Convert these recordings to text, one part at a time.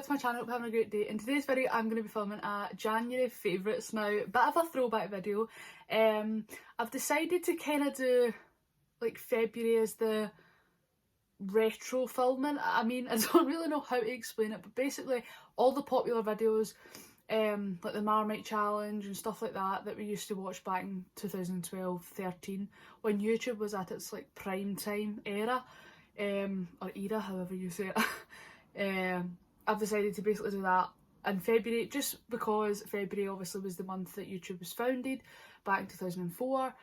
to my channel, hope you're having a great day. In today's video I'm going to be filming a January favourites. Now, bit of a throwback video. I've decided to kind of do like February as the retro filming. I mean, I don't really know how to explain it, but basically all the popular videos, like the Marmite Challenge and stuff like that we used to watch back in 2012-13 when YouTube was at its like prime time era, or era, however you say it. I've decided to basically do that in February, just because February obviously was the month that YouTube was founded back in 2004.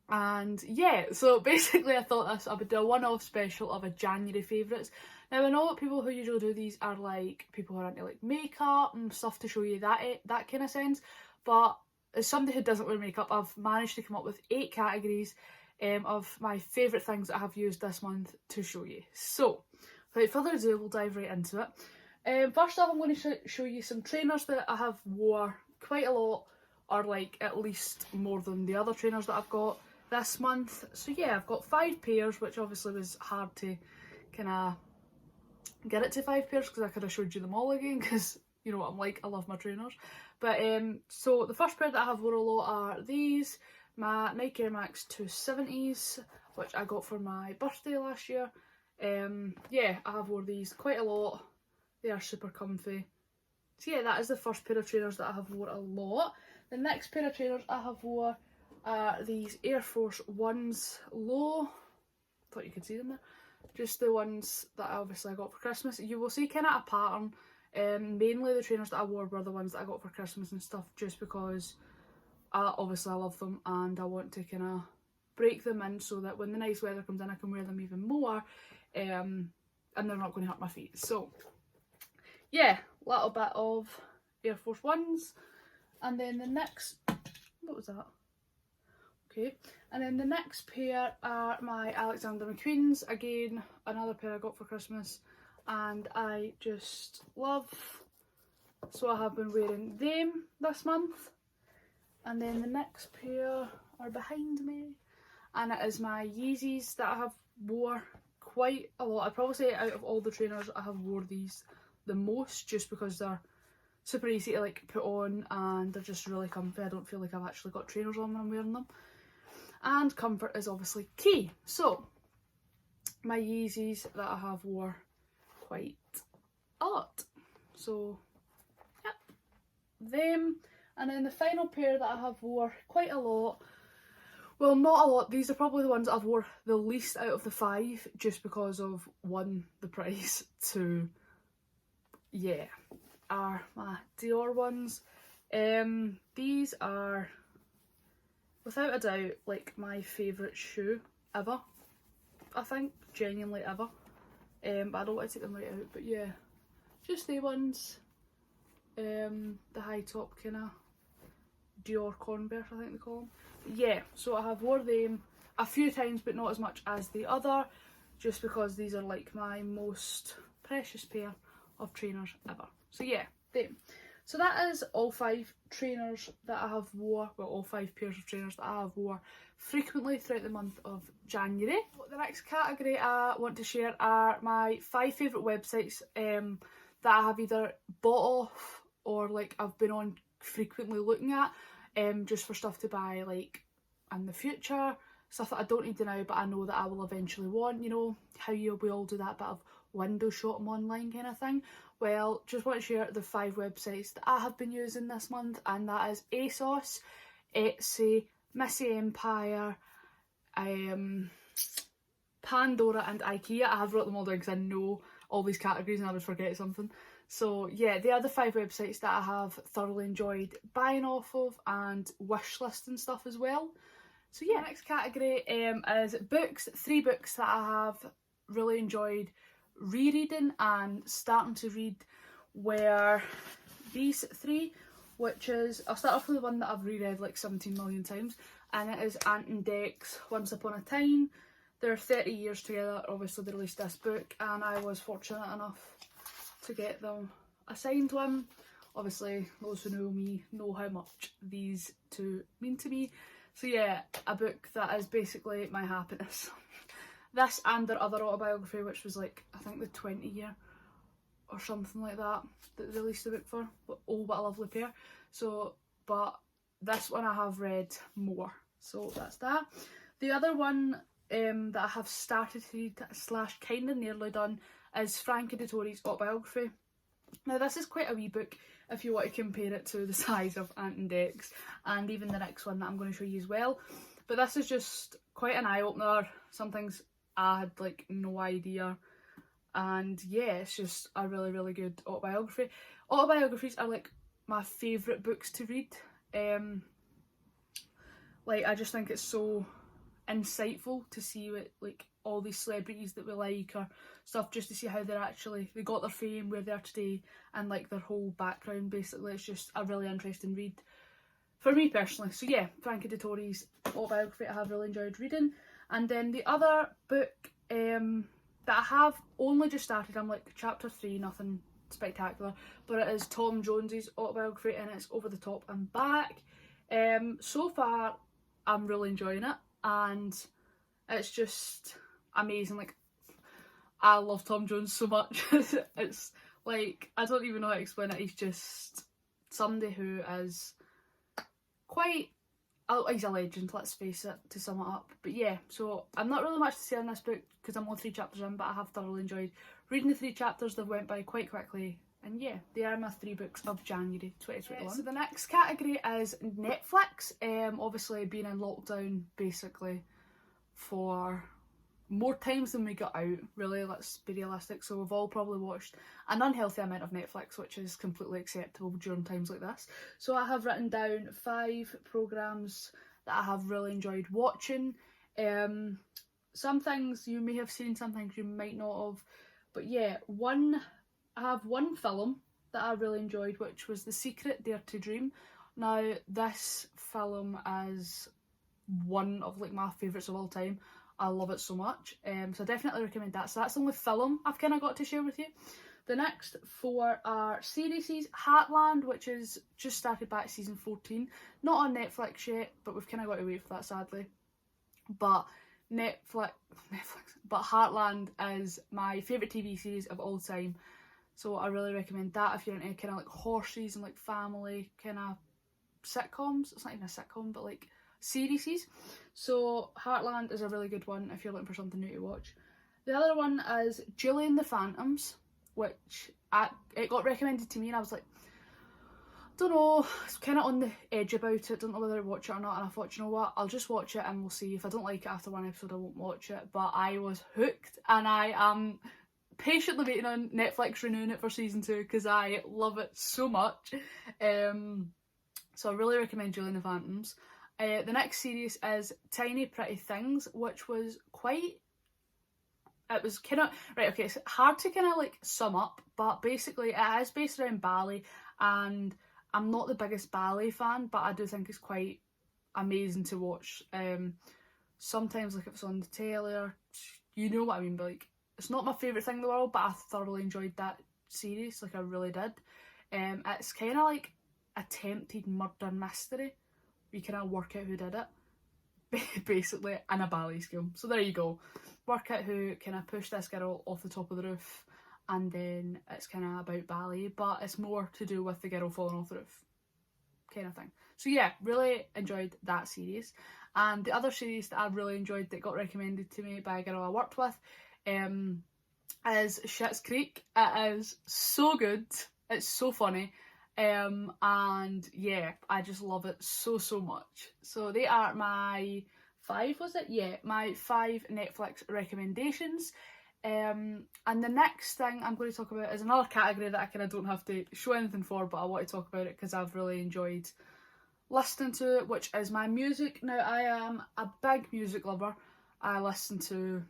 And yeah, so basically I thought I would do a one-off special of a January favourites. Now, I know people who usually do these are like people who are into like makeup and stuff to show you that kind of sense, but as somebody who doesn't wear makeup, I've managed to come up with 8 categories of my favourite things that I have used this month to show you. So without further ado, we'll dive right into it. First off, I'm going to show you some trainers that I have wore quite a lot, or like at least more than the other trainers that I've got this month. So yeah, I've got 5 pairs, which obviously was hard to kind of get it to 5 pairs because I could have showed you them all again, because you know what I'm like, I love my trainers. But so the first pair that I have wore a lot are these, my Nike Air Max 270s, which I got for my birthday last year. Yeah, I have wore these quite a lot. They are super comfy. So yeah, that is the first pair of trainers that I have wore a lot. The next pair of trainers I have wore are these Air Force Ones low. Thought you could see them there. Just the ones that obviously I got for Christmas. You will see kind of a pattern. Mainly the trainers that I wore were the ones that I got for Christmas and stuff, just because obviously I love them and I want to kind of break them in so that when the nice weather comes in I can wear them even more, and they're not going to hurt my feet. So yeah, a little bit of Air Force Ones. And then the next, what was that? Okay, and then the next pair are my Alexander McQueen's. Again, another pair I got for Christmas and I just love, so I have been wearing them this month. And then the next pair are behind me, and it is my Yeezys that I have wore quite a lot. I'd probably say out of all the trainers I have wore these the most, just because they're super easy to like put on and they're just really comfy. I don't feel like I've actually got trainers on when I'm wearing them. And comfort is obviously key. So my Yeezys that I have wore quite a lot. So yep, them. And then the final pair that I have wore quite a lot, well, not a lot, these are probably the ones I've wore the least out of the 5, just because of 1, the price, 2, yeah, are my Dior ones. These are without a doubt like my favourite shoe ever, I think, genuinely ever. But I don't want to take them right out, but yeah, just the ones, the high top kind of Dior Converse, I think they call them. But yeah, so I have wore them a few times, but not as much as the other, just because these are like my most precious pair of trainers ever. So yeah, them. So that is all 5 trainers that I have wore, well, all 5 pairs of trainers that I have wore frequently throughout the month of January. The next category I want to share are my 5 favourite websites that I have either bought off or like I've been on frequently looking at, just for stuff to buy like in the future, stuff that I don't need to now but I know that I will eventually want, you know, how we all do that bit of window shopping online kind of thing. Well, just want to share the 5 websites that I have been using this month, and that is ASOS, Etsy, Missy Empire, Pandora and IKEA. I have wrote them all down because I know all these categories and I would forget something. So yeah, they are the 5 websites that I have thoroughly enjoyed buying off of and wish listing stuff as well. So yeah, the next category is books. 3 books that I have really enjoyed rereading and starting to read were these 3, which is, I'll start off with the one that I've reread like 17 million times, and it is Ant and Dec's Once Upon a Time. They're 30 years together, obviously they released this book and I was fortunate enough to get them a signed one. Obviously those who know me know how much these 2 mean to me. So yeah, a book that is basically my happiness. This and their other autobiography, which was like, I think the 20 year or something like that they released the book for. Oh, What a Lovely Pair. So, but this one I have read more. So that's that. The other one that I have started to read / kind of nearly done is Frankie Dettori's autobiography. Now this is quite a wee book if you want to compare it to the size of Ant and Dec's and even the next one that I'm going to show you as well. But this is just quite an eye-opener. Some things I had like no idea. And yeah, it's just a really, really good autobiography. Autobiographies are like my favourite books to read. Like I just think it's so insightful to see what like all these celebrities that we like or stuff, just to see how they got their fame, where they are today, and like their whole background basically. It's just a really interesting read for me personally. So yeah, Frankie Dettori's autobiography I have really enjoyed reading. And then the other book that I have only just started, I'm like chapter 3, nothing spectacular, but it is Tom Jones's autobiography and it's over the top and back. So far I'm really enjoying it and it's just amazing. Like I love Tom Jones so much. It's like, I don't even know how to explain it. He's just somebody who is quite, he's a legend, let's face it, to sum it up. But yeah, so I'm not really much to say on this book because I'm only 3 chapters in, but I have thoroughly enjoyed reading the 3 chapters. They've went by quite quickly. And yeah, they are my 3 books of January 2021. So the next category is Netflix. Obviously being in lockdown basically for more times than we got out, really, let's be realistic. So we've all probably watched an unhealthy amount of Netflix, which is completely acceptable during times like this. So I have written down 5 programmes that I have really enjoyed watching. Some things you may have seen, some things you might not have. But yeah, I have one film that I really enjoyed, which was The Secret, Dare to Dream. Now, this film is one of like my favourites of all time. I love it so much. So I definitely recommend that. So that's the only film I've kind of got to share with you. The next 4 are series. Heartland, which is just started back season 14. Not on Netflix yet, but we've kind of got to wait for that, sadly. But but Heartland is my favourite TV series of all time. So I really recommend that if you're into kind of like horses and like family kind of sitcoms. It's not even a sitcom, but like series. So Heartland is a really good one if you're looking for something new to watch. The other one is Julie and the Phantoms, which it got recommended to me and I was like, don't know, it's kind of on the edge about it, don't know whether to watch it or not, and I thought, you know what, I'll just watch it and we'll see. If I don't like it after 1 episode I won't watch it. But I was hooked and I am patiently waiting on Netflix renewing it for season 2 because I love it so much. So I really recommend Julie and the Phantoms. The next series is Tiny Pretty Things, which was it was kind of, right, okay, it's hard to kind of like sum up, but basically it is based around ballet, and I'm not the biggest ballet fan, but I do think it's quite amazing to watch. Sometimes like if it's on the telly or, you know what I mean, but like, it's not my favourite thing in the world, but I thoroughly enjoyed that series, like I really did. It's kind of like attempted murder mystery. You kind of work out who did it, basically, in a ballet school. So there you go. Work out who kind of pushed this girl off the top of the roof, and then it's kind of about ballet, but it's more to do with the girl falling off the roof kind of thing. So yeah, really enjoyed that series. And the other series that I really enjoyed that got recommended to me by a girl I worked with is Schitt's Creek. It is so good. It's so funny. And yeah, I just love it so much. So they are my 5, was it? Yeah, my 5 Netflix recommendations. And the next thing I'm going to talk about is another category that I kind of don't have to show anything for, but I want to talk about it because I've really enjoyed listening to it, which is my music. Now, I am a big music lover. I listen to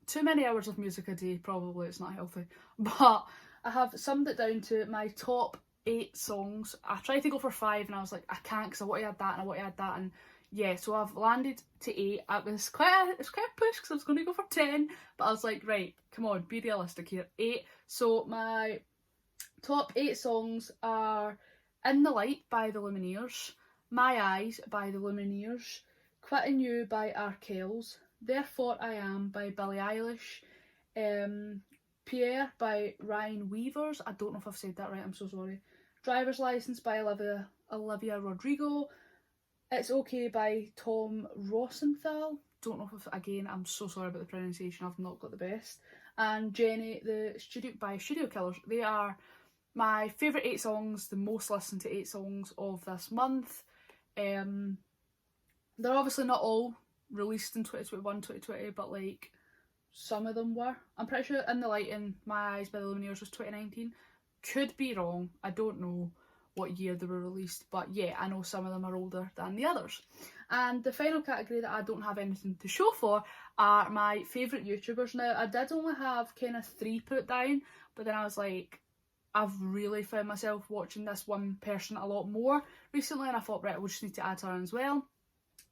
too many hours of music a day, probably. It's not healthy, but I have summed it down to my top 8 songs. I tried to go for 5 and I was like, I can't because I want to add that and I want to add that, and yeah, so I've landed to 8. It was quite a push because I was going to go for 10, but I was like, right, come on, be realistic here. 8. So my top 8 songs are In the Light by the Lumineers, My Eyes by the Lumineers, Quitting You by Arkells, Therefore I Am by Billie Eilish, Pierre by Ryan Weavers. I don't know if I've said that right, I'm so sorry. Driver's License by Olivia Rodrigo. It's Okay by Tom Rosenthal. Don't know if, again, I'm so sorry about the pronunciation, I've not got the best. And Jenny by Studio Killers. They are my favourite 8 songs, the most listened to 8 songs of this month. They're obviously not all released in 2021, 2020, but like some of them were. I'm pretty sure In the Light in My Eyes by the Lumineers was 2019. Could be wrong, I don't know what year they were released, but yeah, I know some of them are older than the others. And the final category that I don't have anything to show for are my favourite YouTubers. Now, I did only have kind of 3 put down, but then I was like, I've really found myself watching this one person a lot more recently, and I thought, right, we'll just need to add her in as well.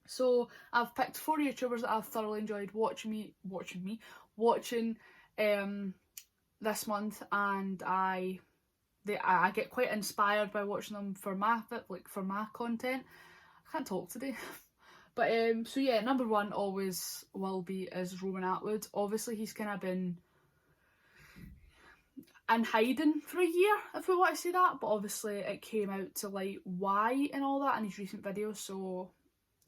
So I've picked 4 YouTubers that I've thoroughly enjoyed watching this month, and I get quite inspired by watching them for my content. I can't talk today. But so yeah, number 1 always will be is Roman Atwood. Obviously he's kind of been in hiding for a year, if we want to say that, but obviously it came out to light why and all that in his recent videos, so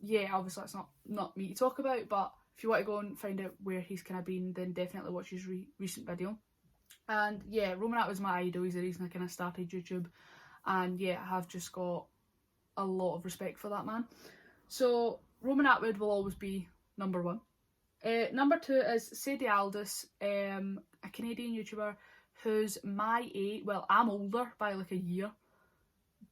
yeah, obviously that's not me to talk about, but if you want to go and find out where he's kind of been, then definitely watch his recent video. And yeah, Roman Atwood's my idol. He's the reason I kind of started YouTube, and yeah, I have just got a lot of respect for that man. So Roman Atwood will always be number 1. Number 2 is Sadie Aldous, a Canadian YouTuber who's my age. Well, I'm older by like a year,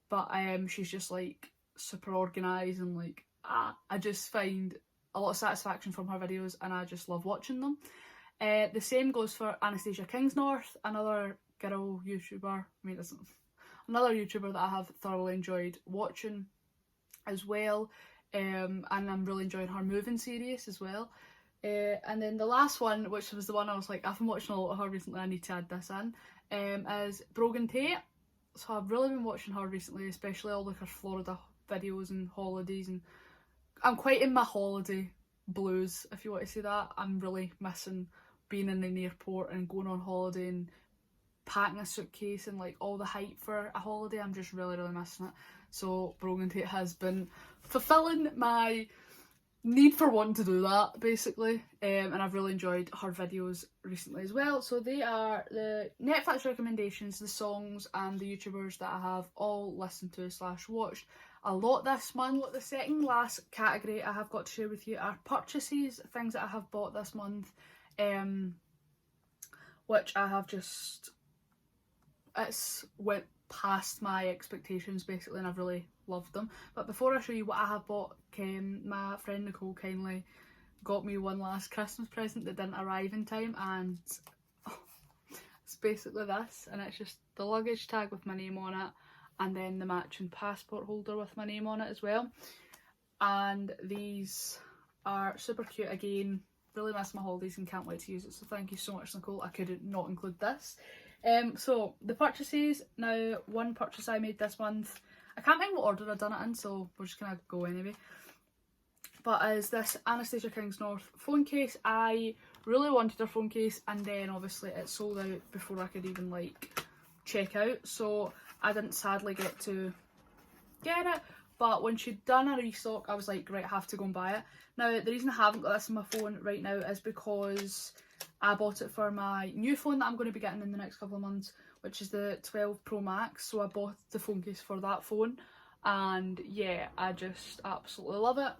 but she's just like super organised, and like I just find a lot of satisfaction from her videos, and I just love watching them. The same goes for Anastasia Kingsnorth, another girl YouTuber. Another YouTuber that I have thoroughly enjoyed watching as well, and I'm really enjoying her moving series as well. And then the last one, which was the one I was like, I've been watching a lot of her recently, I need to add this in, is Brogan Tate. So I've really been watching her recently, especially all like her Florida videos and holidays, and I'm quite in my holiday blues, if you want to say that. I'm really missing being in an airport and going on holiday and packing a suitcase and like all the hype for a holiday. I'm just really missing it. So Brogan Tate has been fulfilling my need for wanting to do that, basically, and I've really enjoyed her videos recently as well. So they are the Netflix recommendations, the songs and the YouTubers that I have all listened to / watched a lot this month. The second last category I have got to share with you are purchases, things that I have bought this month, which I have just, it's went past my expectations basically, and I've really loved them. But before I show you what I have bought, my friend Nicole kindly got me one last Christmas present that didn't arrive in time, and it's basically this, and it's just the luggage tag with my name on it, and then the matching passport holder with my name on it as well. And these are super cute. Again, really miss my holidays and can't wait to use it, so thank you so much, Nicole. I couldn't not include this. So the purchases, now one purchase I made this month, I can't think what order I've done it in, so we're just gonna go anyway, but is this Anastasia Kingsnorth phone case. I really wanted her phone case, and then obviously it sold out before I could even like check out, so I didn't sadly get to get it. But when she'd done a restock, I was like, right, I have to go and buy it. Now, the reason I haven't got this on my phone right now is because I bought it for my new phone that I'm going to be getting in the next couple of months, which is the 12 Pro Max. So I bought the phone case for that phone, and yeah, I just absolutely love it.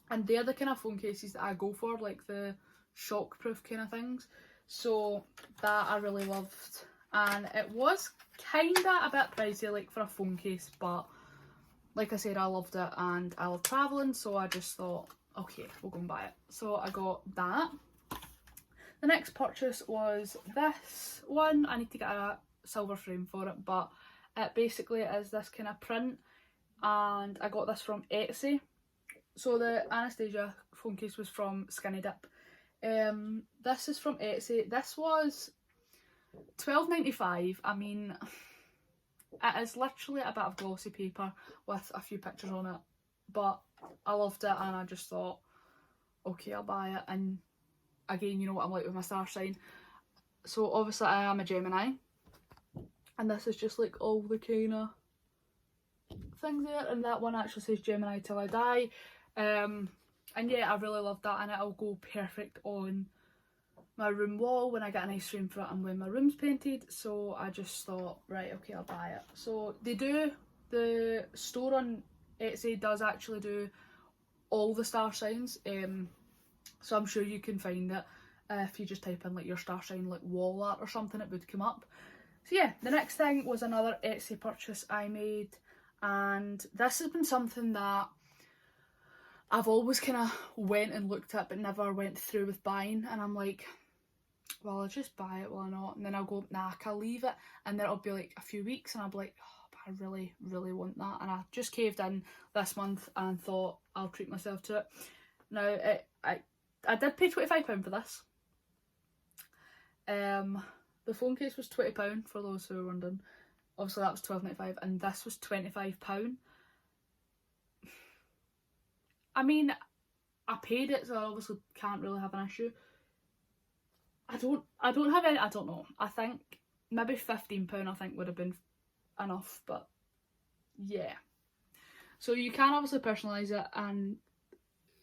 And they're the kind of phone cases that I go for, like the shockproof kind of things. So that I really loved, and it was kind of a bit pricey, like for a phone case, but like I said, I loved it and I love travelling, so I just thought, okay, we'll go and buy it. So I got that. The next purchase was this one. I need to get a silver frame for it, but it basically is this kind of print, and I got this from Etsy. So the Anastasia phone case was from Skinny Dip. This is from Etsy. This was £12.95. I mean, it is literally a bit of glossy paper with a few pictures on it, but I loved it and I just thought, okay, I'll buy it. And again, you know what I'm like with my star sign, So obviously I am a Gemini, and this is just like all the kind of things there, and that one actually says Gemini till I die. And yeah, I really love that, and it'll go perfect on my room wall when I get a nice frame for it and when my room's painted. So I just thought, right, okay, I'll buy it. So the store on Etsy does actually do all the star signs, so I'm sure you can find it. If you just type in like your star sign, like wall art or something, it would come up. So yeah, the next thing was another Etsy purchase I made, and this has been something that I've always kind of went and looked at but never went through with buying, and I'm like, well, I'll just buy it, why not? And then I'll go, nah, I'll leave it, and then it'll be like a few weeks and I'll be like, oh, but I really, really want that. And I just caved in this month and thought I'll treat myself to it. Now, I did pay £25 for this. The phone case was £20 for those who are wondering. Obviously that was £12.95, and this was £25. I mean, I paid it, so I obviously can't really have an issue. I don't have any, I don't know. I think maybe £15 I think would have been enough, but yeah. So you can obviously personalise it, and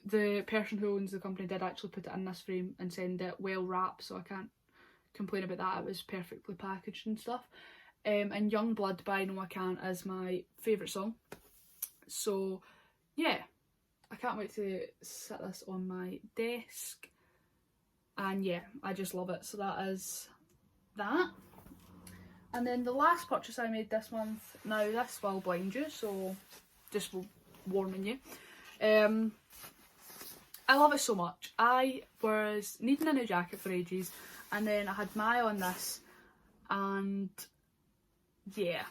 the person who owns the company did actually put it in this frame and send it well wrapped, so I can't complain about that. It was perfectly packaged and stuff. And Young Blood by No I Can't is my favourite song. So yeah, I can't wait to sit this on my desk. And yeah, I just love it. So that is that. And then the last purchase I made this month, now this will blind you, so just warning you. I love it so much. I was needing a new jacket for ages, and then I had my eye on this, and yeah.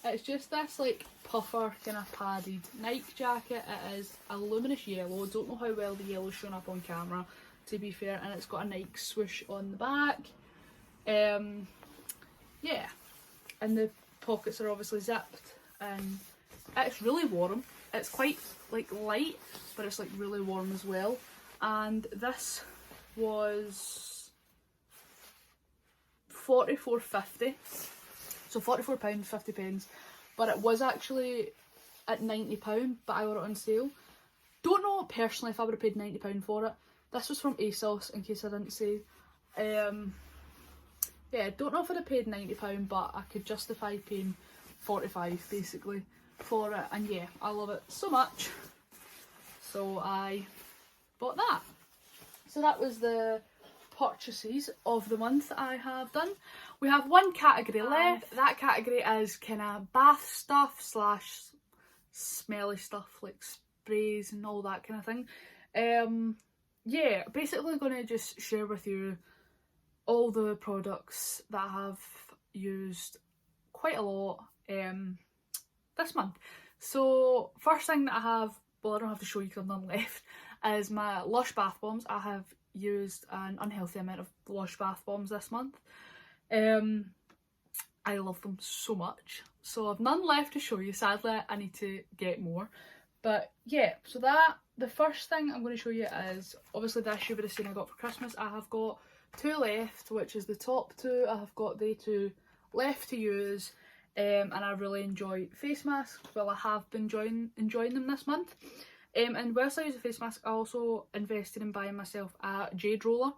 It's just this like puffer kind of padded Nike jacket. It is a luminous yellow. Don't know how well the yellow's shown up on camera, to be fair, and it's got a Nike swoosh on the back. Yeah, and the pockets are obviously zipped, and it's really warm. It's quite like light, but it's like really warm as well. And this was £44.50, so £44.50, but it was actually at £90, but I got it on sale. Don't know personally if I would have paid £90 for it. This was from ASOS, in case I didn't say. Yeah, don't know if I'd have paid £90, but I could justify paying £45 basically for it, and yeah, I love it so much, so I bought that. So that was the purchases of the month I have done. We have one category left. That category is kind of bath stuff slash smelly stuff like sprays and all that kind of thing. Yeah, basically going to just share with you all the products that I have used quite a lot this month. So first thing that I have, well, I don't have to show you because I've none left, is my Lush bath bombs. I have used an unhealthy amount of Lush bath bombs this month. I love them so much. So I've none left to show you. Sadly, I need to get more. But yeah, so the first thing I'm going to show you is, obviously this you would have seen I got for Christmas. I have got two left, which is the top two. I have got the two left to use. And I really enjoy face masks. Well, I have been enjoying them this month. And whilst I use a face mask, I also invested in buying myself a jade roller.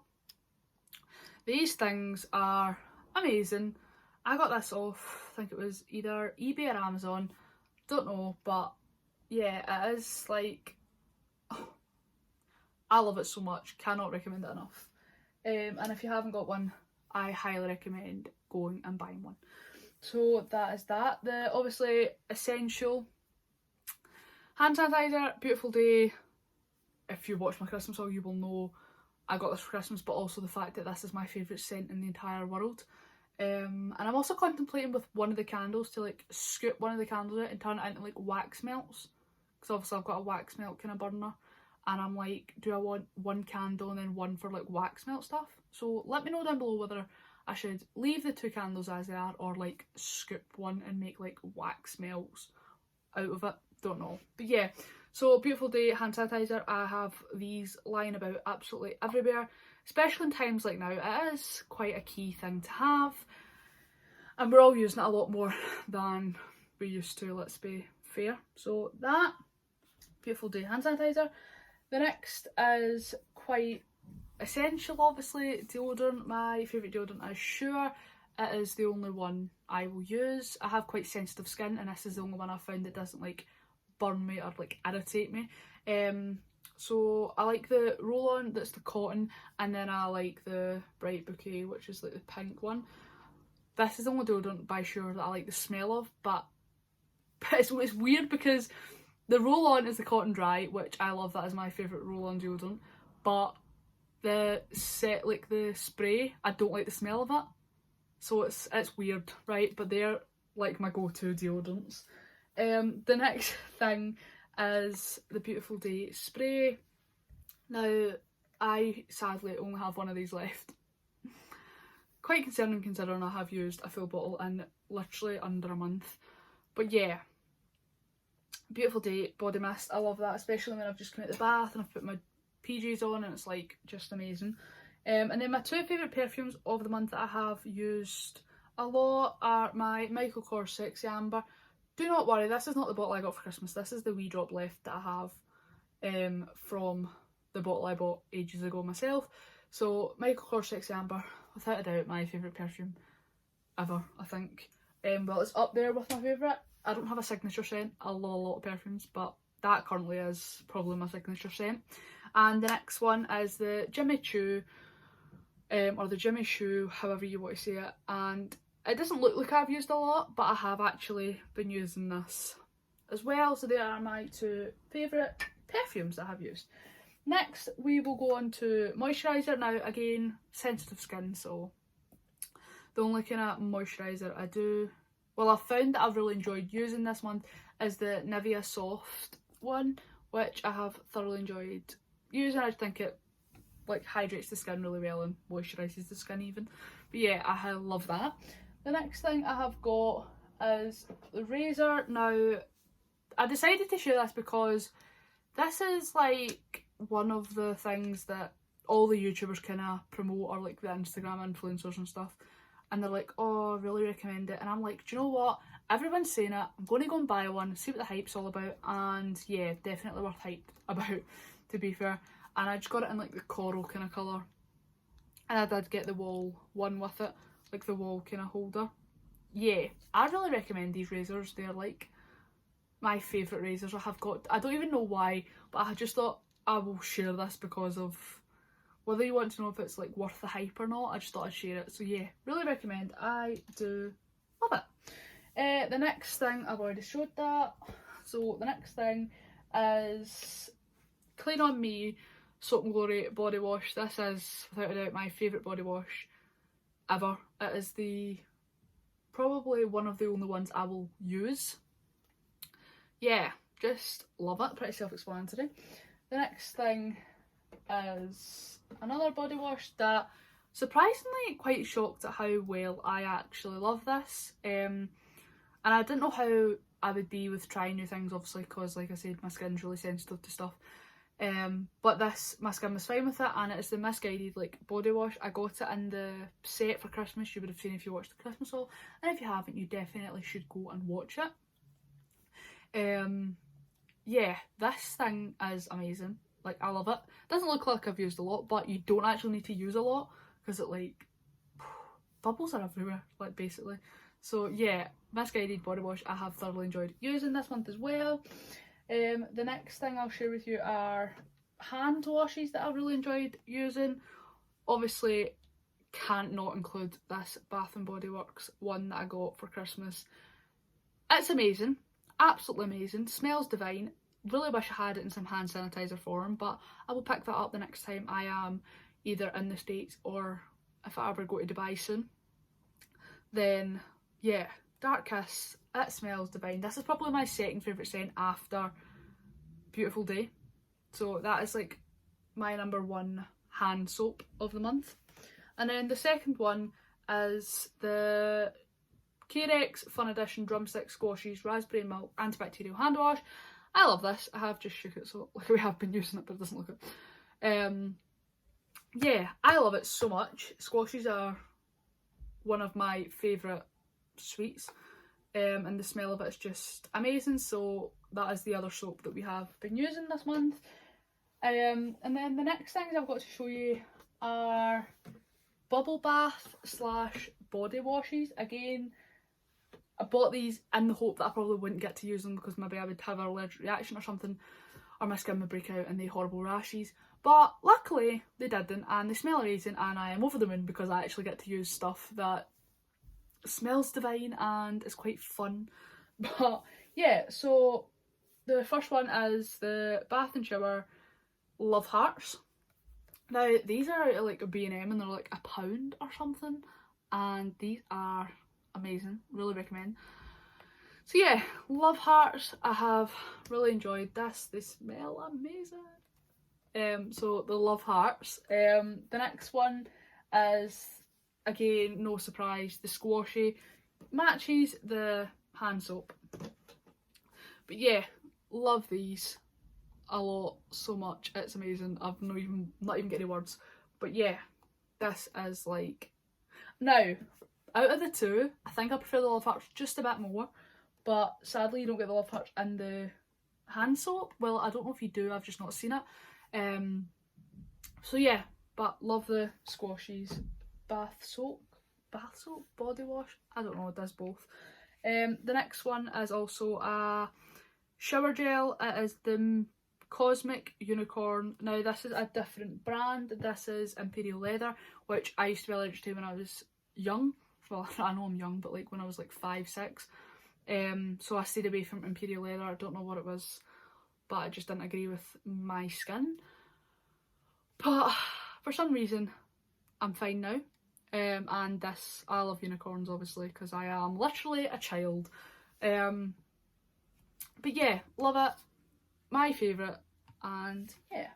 These things are amazing. I got this off, I think it was either eBay or Amazon, don't know, but yeah, it is like, oh, I love it so much, cannot recommend it enough. And if you haven't got one, I highly recommend going and buying one. So that is that. The obviously essential hand sanitizer, Beautiful Day. If you watch my Christmas haul, you will know I got this for Christmas, but also the fact that this is my favourite scent in the entire world. And I'm also contemplating with one of the candles to like scoop one of the candles out and turn it into like wax melts, because obviously I've got a wax melt kind of burner, and I'm like, do I want one candle and then one for like wax melt stuff? So let me know down below whether I should leave the two candles as they are or like scoop one and make like wax melts out of it. Don't know. But yeah, So Beautiful Day hand sanitizer, I have these lying about absolutely everywhere, especially in times like now. It is quite a key thing to have, and we're all using it a lot more than we used to, let's be fair. So that, Beautiful Day hand sanitizer. The next is quite essential, obviously, deodorant. My favourite deodorant is Sure. It is the only one I will use. I have quite sensitive skin, and this is the only one I've found that doesn't like burn me or like irritate me. So I like the roll-on, that's the cotton, and then I like the Bright Bouquet, which is like the pink one. This is the only deodorant by Sure that I like the smell of, but it's weird because the roll-on is the cotton dry, which I love. That is my favourite roll-on deodorant, but the spray, I don't like the smell of it. So it's weird, right? But they're like my go-to deodorants. The next thing is the Beautiful Day spray. Now, I sadly only have one of these left. Quite concerning considering I have used a full bottle in literally under a month. But yeah, Beautiful Day body mist, I love that, especially when I've just come out of the bath and I've put my PJs on and it's like just amazing. And then my two favourite perfumes of the month that I have used a lot are my Michael Kors Sexy Amber. Do not worry, this is not the bottle I got for Christmas, this is the wee drop left that I have from the bottle I bought ages ago myself. So Michael Kors Sexy Amber, without a doubt my favourite perfume ever, I think. Well, it's up there with my favourite. I don't have a signature scent, I love a lot of perfumes, but that currently is probably my signature scent. And the next one is the Jimmy Choo, or the Jimmy Choo, however you want to say it. And it doesn't look like I've used a lot, but I have actually been using this as well. So they are my two favourite perfumes that I have used. Next, we will go on to moisturiser. Now, again, sensitive skin, so the only kind of moisturiser I do, well, I've found that I've really enjoyed using this month is the Nivea Soft one, which I have thoroughly enjoyed using. I think it like hydrates the skin really well and moisturises the skin even. But yeah, I love that. The next thing I have got is the razor. Now, I decided to share this because this is like one of the things that all the YouTubers kind of promote, or like the Instagram influencers and stuff. And they're like, oh, I really recommend it. And I'm like, do you know what? Everyone's saying it. I'm going to go and buy one, see what the hype's all about. And yeah, definitely worth hype about, to be fair. And I just got it in like the coral kind of colour. And I did get the wall one with it, like the wall kind of holder. Yeah, I really recommend these razors. They're like my favourite razors I have got. I don't even know why, but I just thought I will share this because of whether you want to know if it's like worth the hype or not. I just thought I'd share it. So yeah, really recommend. I do love it. The next thing, I've already showed that. So the next thing is Clean On Me Soap and Glory body wash. This is without a doubt my favourite body wash ever. It is probably one of the only ones I will use. Yeah, just love it. Pretty self-explanatory. The next thing is another body wash that surprisingly quite shocked at how well I actually love this. And I didn't know how I would be with trying new things, obviously, because like I said, my skin's really sensitive to stuff. But my skin was fine with it, and it is the Misguided like body wash. I got it in the set for Christmas. You would have seen if you watched the Christmas haul, and if you haven't, you definitely should go and watch it. Yeah, this thing is amazing. Like, I love it. Doesn't look like I've used a lot, but you don't actually need to use a lot because it like bubbles are everywhere, like basically. So yeah, Misguided body wash I have thoroughly enjoyed using this month as well. The next thing I'll share with you are hand washes that I've really enjoyed using. Obviously, can't not include this Bath and Body Works one that I got for Christmas. It's amazing, absolutely amazing, smells divine. Really wish I had it in some hand sanitizer form, but I will pick that up the next time I am either in the States or if I ever go to Dubai soon. Then yeah, Dark Kiss, it smells divine. This is probably my second favourite scent after Beautiful Day. So that is like my number one hand soap of the month. And then the second one is the Carex Fun Edition Drumstick Squashes Raspberry and Milk Antibacterial Hand Wash. I love this. I have just shook it, so like we have been using it, but it doesn't look it. Yeah, I love it so much. Squashes are one of my favourite sweets, and the smell of it is just amazing. So that is the other soap that we have been using this month. And then the next things I've got to show you are bubble bath / body washes. Again, I bought these in the hope that I probably wouldn't get to use them because maybe I would have an allergic reaction or something, or my skin would break out and they horrible rashes. But luckily they didn't, and they smell amazing, and I am over the moon because I actually get to use stuff that smells divine and is quite fun. But yeah, so the first one is the Bath and Shower Love Hearts. Now these are at like a B&M and they're like £1 or something, and these are amazing, really recommend. So yeah, Love Hearts, I have really enjoyed this. They smell amazing. So the Love Hearts. The next one is, again, no surprise, the Squashy. Matches the hand soap. But yeah, love these a lot, so much. It's amazing. I've not even getting any words. But yeah, this is like, now out of the two, I think I prefer the Love Hearts just a bit more, but sadly you don't get the Love Hearts in the hand soap. Well, I don't know if you do, I've just not seen it. So yeah, but love the Squashies bath soap, body wash, I don't know, it does both. The next one is also a shower gel. It is the Cosmic Unicorn. Now this is a different brand. This is Imperial Leather, which I used to be allergic to when I was young. Well, I know I'm young, but like when I was like 5, 6. So I stayed away from Imperial Leather. I don't know what it was, but I just didn't agree with my skin. But for some reason, I'm fine now. And this, I love unicorns obviously because I am literally a child. But yeah, love it. My favourite. And yeah,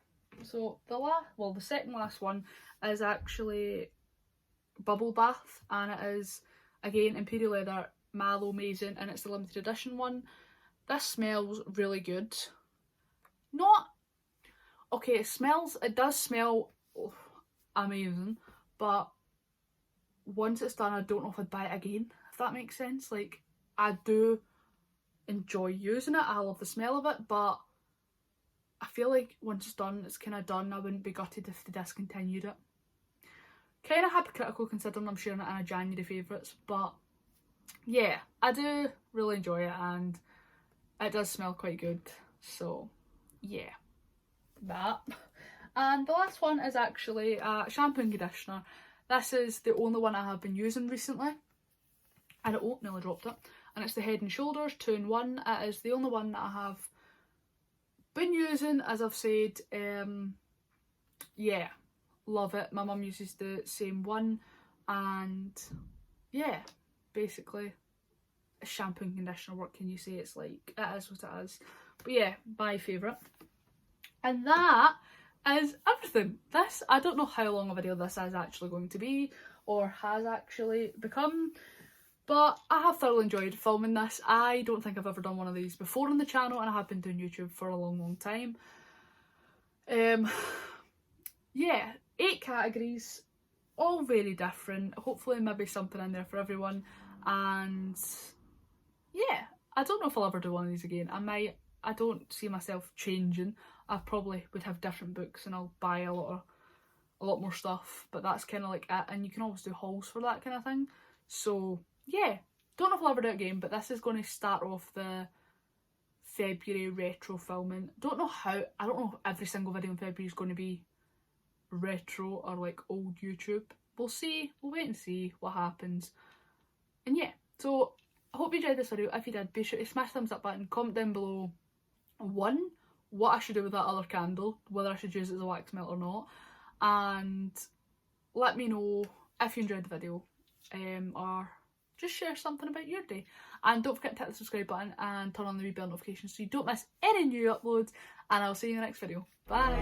so the second last one is actually Bubble Bath, and it is again Imperial Leather Mallow Amazing, and it's the limited edition one. This smells really good. Not okay, it does smell amazing, but once it's done I don't know if I'd buy it again, if that makes sense. Like, I do enjoy using it, I love the smell of it, but I feel like once it's done, it's kind of done. I wouldn't be gutted if they discontinued it. Kind of hypocritical considering I'm sharing it in a January favourites, but yeah, I do really enjoy it and it does smell quite good. So yeah, that. And the last one is actually a shampoo and conditioner. This is the only one I have been using recently. And it nearly dropped it. And it's the Head and Shoulders 2-in-1. It is the only one that I have been using, as I've said. Yeah, love it. My mum uses the same one, and yeah, basically a shampoo and conditioner, what can you say? It's like, it is what it is. But yeah, my favourite. And that is everything. This, I don't know how long a video this is actually going to be, or has actually become, but I have thoroughly enjoyed filming this. I don't think I've ever done one of these before on the channel, and I have been doing YouTube for a long time. Yeah, 8 categories, all very different. Hopefully maybe something in there for everyone. And yeah, I don't know if I'll ever do one of these again. I don't see myself changing. I probably would have different books and I'll buy a lot more stuff, but that's kind of like it. And you can always do hauls for that kind of thing. So yeah, don't know if I'll ever do it again, but this is going to start off the February retro filming. I don't know if every single video in February is going to be retro or like old YouTube. We'll see, we'll wait and see what happens. And yeah, so I hope you enjoyed this video. If you did, be sure to smash the thumbs up button, comment down below what I should do with that other candle, whether I should use it as a wax melt or not, and let me know if you enjoyed the video, or just share something about your day. And don't forget to hit the subscribe button and turn on the wee bell notifications so you don't miss any new uploads, and I'll see you in the next video. Bye!